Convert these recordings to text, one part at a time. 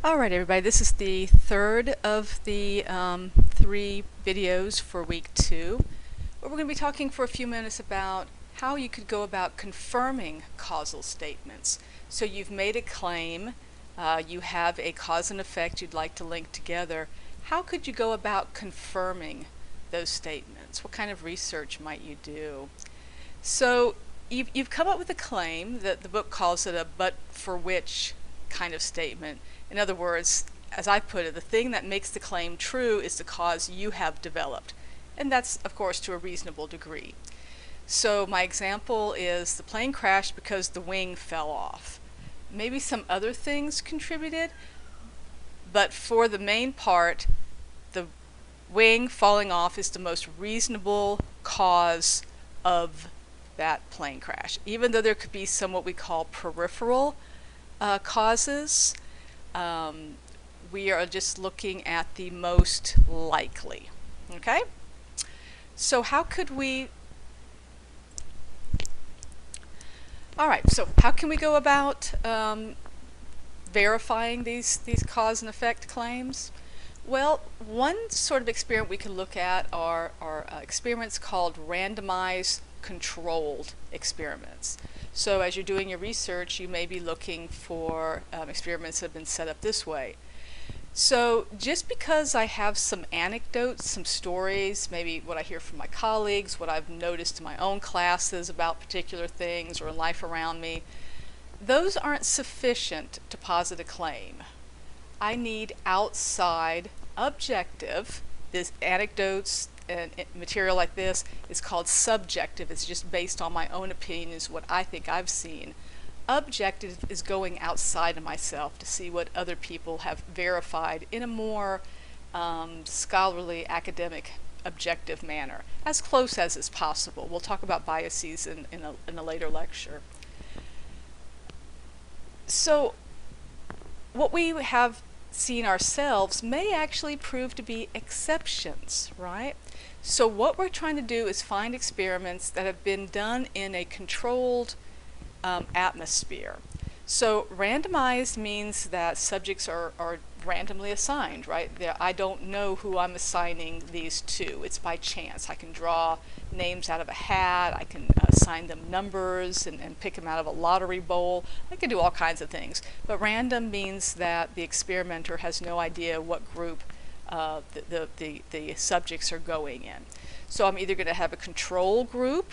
All right, everybody, this is the third of the 3 videos for week 2, where we're going to be talking for a few minutes about how you could go about confirming causal statements. So you've made a claim, you have a cause and effect you'd like to link together. How could you go about confirming those statements? What kind of research might you do? So you've come up with a claim that the book calls it a but for which kind of statement. In other words, as I put it, the thing that makes the claim true is the cause you have developed. And that's, of course, to a reasonable degree. So my example is the plane crashed because the wing fell off. Maybe some other things contributed, but for the main part, the wing falling off is the most reasonable cause of that plane crash. Even though there could be some what we call peripheral causes, we are just looking at the most likely. Okay? So how could we... Alright, so how can we go about verifying these cause and effect claims? Well, one sort of experiment we can look at are experiments called randomized controlled experiments. So as you're doing your research, you may be looking for experiments that have been set up this way. So just because I have some anecdotes, some stories, maybe what I hear from my colleagues, what I've noticed in my own classes about particular things or in life around me, those aren't sufficient to posit a claim. I need outside, objective, this anecdotes and material like this is called subjective. It's just based on my own opinions, what I think I've seen. Objective is going outside of myself to see what other people have verified in a more scholarly, academic, objective manner, as close as is possible. We'll talk about biases in a later lecture. So what we have seen ourselves may actually prove to be exceptions, right? So what we're trying to do is find experiments that have been done in a controlled atmosphere. So randomized means that subjects are randomly assigned, right? I don't know who I'm assigning these to. It's by chance. I can draw names out of a hat. I can assign them numbers and pick them out of a lottery bowl. I can do all kinds of things. But random means that the experimenter has no idea what group the subjects are going in. So I'm either going to have a control group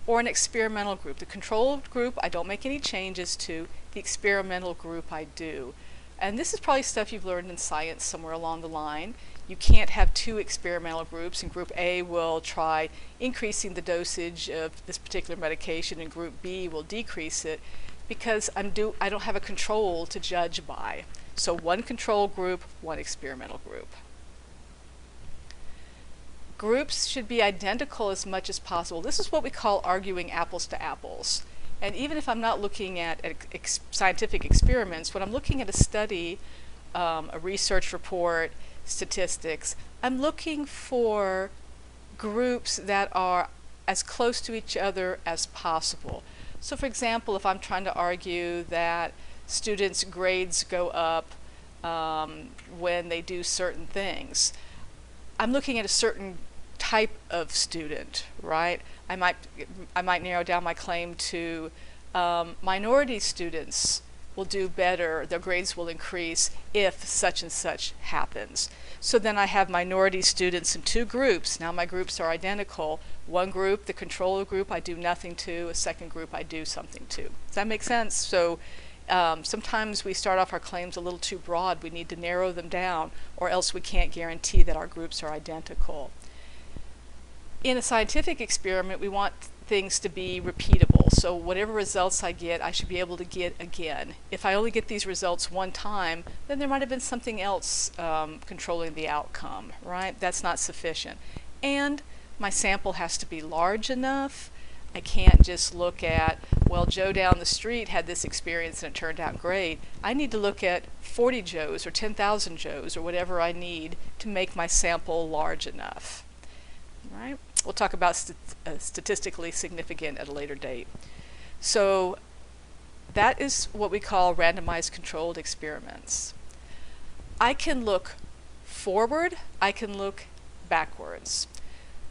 or an experimental group. The control group I don't make any changes to. The experimental group I do. And this is probably stuff you've learned in science somewhere along the line. You can't have 2 experimental groups, and group A will try increasing the dosage of this particular medication and group B will decrease it, because I don't have a control to judge by. So one control group, one experimental group. Groups should be identical as much as possible. This is what we call arguing apples to apples. And even if I'm not looking at scientific experiments, when I'm looking at a study, a research report, statistics, I'm looking for groups that are as close to each other as possible. So for example, if I'm trying to argue that students' grades go up when they do certain things, I'm looking at a certain type of student, right? I might narrow down my claim to minority students will do better, their grades will increase if such and such happens. So then I have minority students in 2 groups. Now my groups are identical. One group, the control group, I do nothing to. A second group, I do something to. Does that make sense? So sometimes we start off our claims a little too broad. We need to narrow them down, or else we can't guarantee that our groups are identical. In a scientific experiment, we want things to be repeatable. So whatever results I get, I should be able to get again. If I only get these results one time, then there might have been something else controlling the outcome, right? That's not sufficient. And my sample has to be large enough. I can't just look at, well, Joe down the street had this experience and it turned out great. I need to look at 40 Joes or 10,000 Joes or whatever I need to make my sample large enough. Right? We'll talk about statistically significant at a later date. So that is what we call randomized controlled experiments. I can look forward, I can look backwards.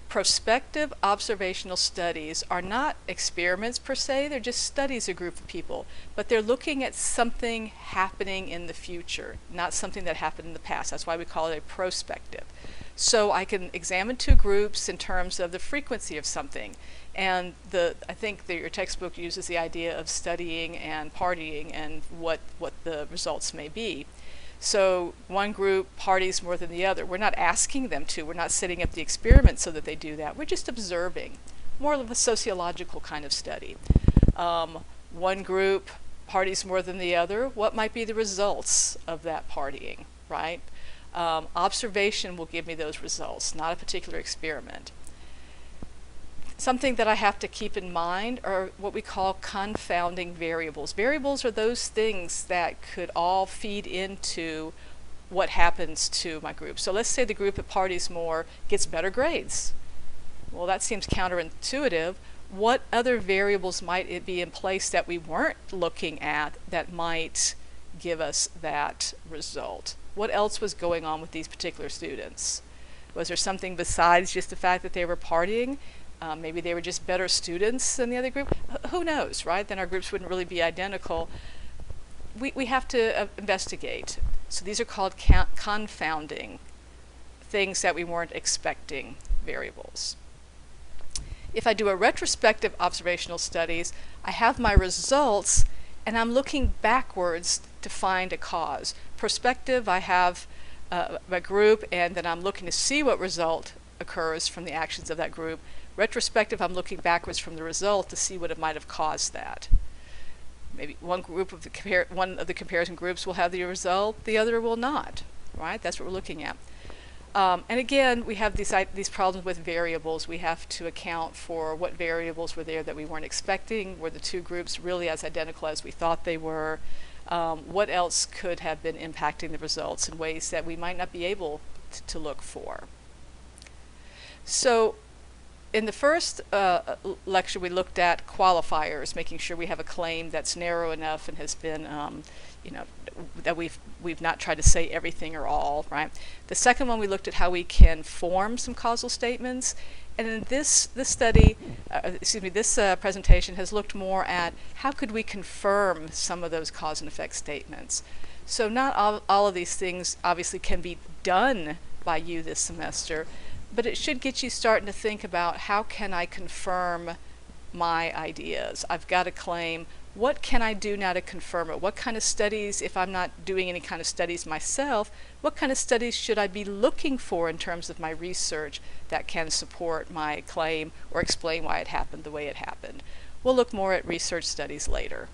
Prospective observational studies are not experiments per se, they're just studies of a group of people, but they're looking at something happening in the future, not something that happened in the past. That's why we call it a prospective. So I can examine two groups in terms of the frequency of something. And I think that your textbook uses the idea of studying and partying and what the results may be. So one group parties more than the other. We're not asking them to. We're not setting up the experiment so that they do that. We're just observing, more of a sociological kind of study. One group parties more than the other. What might be the results of that partying, right? Observation will give me those results, not a particular experiment. Something that I have to keep in mind are what we call confounding variables. Variables are those things that could all feed into what happens to my group. So let's say the group that parties more gets better grades. Well, that seems counterintuitive. What other variables might it be in place that we weren't looking at that might give us that result? What else was going on with these particular students? Was there something besides just the fact that they were partying? Maybe they were just better students than the other group. Who knows, right? Then our groups wouldn't really be identical. We have to investigate. So these are called confounding, things that we weren't expecting variables. If I do a retrospective observational studies, I have my results and I'm looking backwards to find a cause. Prospective, I have a group and then I'm looking to see what result occurs from the actions of that group. Retrospective, I'm looking backwards from the result to see what it might have caused that. Maybe one of the comparison groups will have the result, the other will not, right? That's what we're looking at. And again, we have these problems with variables. We have to account for what variables were there that we weren't expecting. Were the two groups really as identical as we thought they were? What else could have been impacting the results in ways that we might not be able to look for? So in the first lecture, we looked at qualifiers, making sure we have a claim that's narrow enough and has been, that we've not tried to say everything or all, right? The second one, we looked at how we can form some causal statements. And in this presentation has looked more at how could we confirm some of those cause and effect statements. So not all of these things obviously can be done by you this semester, but it should get you starting to think about how can I confirm my ideas. I've got a claim. What can I do now to confirm it? What kind of studies, if I'm not doing any kind of studies myself, what kind of studies should I be looking for in terms of my research that can support my claim or explain why it happened the way it happened? We'll look more at research studies later.